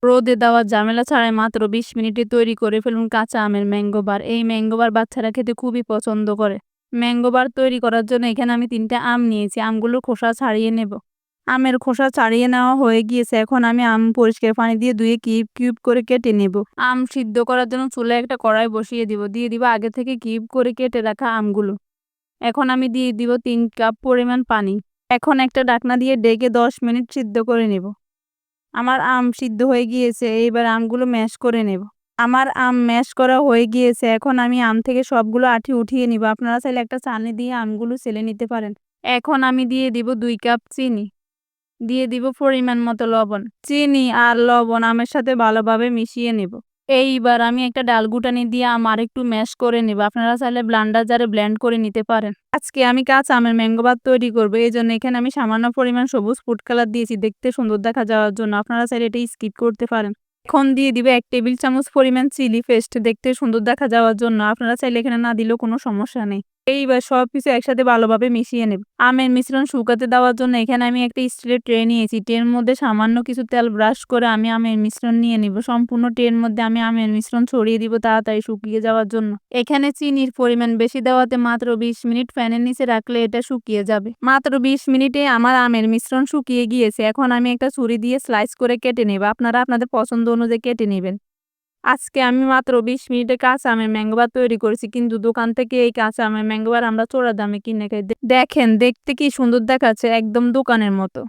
রোদে দেওয়ার ঝামেলা ছাড়াই মাত্র ২০ মিনিটে তৈরি করে ফেলুন কাঁচা আমের ম্যাঙ্গো বার। এই ম্যাঙ্গো বার বাচ্চারা খেতে খুবই পছন্দ করে। ম্যাঙ্গো বার তৈরি করার জন্য এখানে আমি ৩ টা আম নিয়েছি। আমগুলোর খোসা ছাড়িয়ে নেব। আমের খোসা ছাড়িয়ে নেওয়া হয়ে গিয়েছে। এখন আমি আম পরিষ্কার পানি দিয়ে ধুয়ে কিউব কিউব করে কেটে নেব। আম সিদ্ধ করার জন্য চুলায় একটা কড়াই বসিয়ে দিব। দিয়ে দিব আগে থেকে কিউব করে কেটে রাখা আমগুলো। এখন আমি দিয়ে দিব ৩ কাপ পরিমাণ পানি। এখন একটা ঢাকনা দিয়ে ঢেকে ১০ মিনিট সিদ্ধ করে নেব। আমার আম সিদ্ধ হয়ে গিয়েছে। এইবার আমগুলো ম্যাশ করে নেব। আমার আম ম্যাশ করা হয়ে গিয়েছে। এখন আমি আম থেকে সবগুলো আঁটি উঠিয়ে নিব। আপনারা চাইলে একটা ছাঁকনি দিয়ে আমগুলো ছেলে নিতে পারেন। এখন আমি দিয়ে দিব ২ কাপ চিনি। দিয়ে দিব পরিমাণ মতো লবণ। চিনি আর লবণ আমের সাথে ভালোভাবে মিশিয়ে নেব। এইবার আমি একটা ডালঘুটানি দিয়ে আম আরেকটু ম্যাশ করে নেব। আপনারা চাইলে ব্লেন্ডার জারে ব্লেন্ড করে নিতে পারেন। আজকে আমি কাঁচা আমের ম্যাঙ্গো ভাত তৈরি করব। এজন্য এখানে আমি সামান্য পরিমাণ সবুজ ফুড কালার দিয়েছি দেখতে সুন্দর দেখা যাওয়ার জন্য। আপনারা চাইলে এটা স্কিপ করতে পারেন। এখন দিয়ে দিবে ১ টেবিল চামচ পরিমাণ চিলি পেস্ট দেখতে সুন্দর দেখা যাওয়ার জন্য। আপনারা চাইলে এখানে না দিলেও কোনো সমস্যা নেই। এইবার সবকিছু একসাথে ভালোভাবে মিশিয়ে নেব। আমের মিশ্রণ শুকাতে দেওয়ার জন্য এখানে আমি একটা স্টিলের ট্রে নিয়েছি। ট্রের মধ্যে সামান্য কিছু তেল ব্রাশ করে আমি আমের মিশ্রণ নিয়ে নিব। সম্পূর্ণ ট্রের মধ্যে আমি আমের মিশ্রণ ছড়িয়ে দিব তাড়াতাড়ি শুকিয়ে যাওয়ার জন্য। এখানে চিনির পরিমাণ বেশি দেওয়াতে মাত্র ২০ মিনিট ফ্যানের নিচে রাখলে এটা শুকিয়ে যাবে। মাত্র ২০ মিনিটে আমার আমের মিশ্রণ শুকিয়ে গিয়েছে। এখন আমি একটা ছুরি দিয়ে স্লাইস করে কেটে নেব। আপনারা আপনাদের পছন্দ অনুযায়ী কেটে নেবেন। আজকে আমি মাত্র ২০ মিনিটে কাঁচা আমের ম্যাঙ্গো বার তৈরি করেছি, কিন্তু দোকান থেকে এই কাঁচা আমের ম্যাঙ্গো বার আমরা চড়া দামে কিনে খাই। দেখেন দেখতে কি সুন্দর দেখাচ্ছে, একদম দোকানের মতো।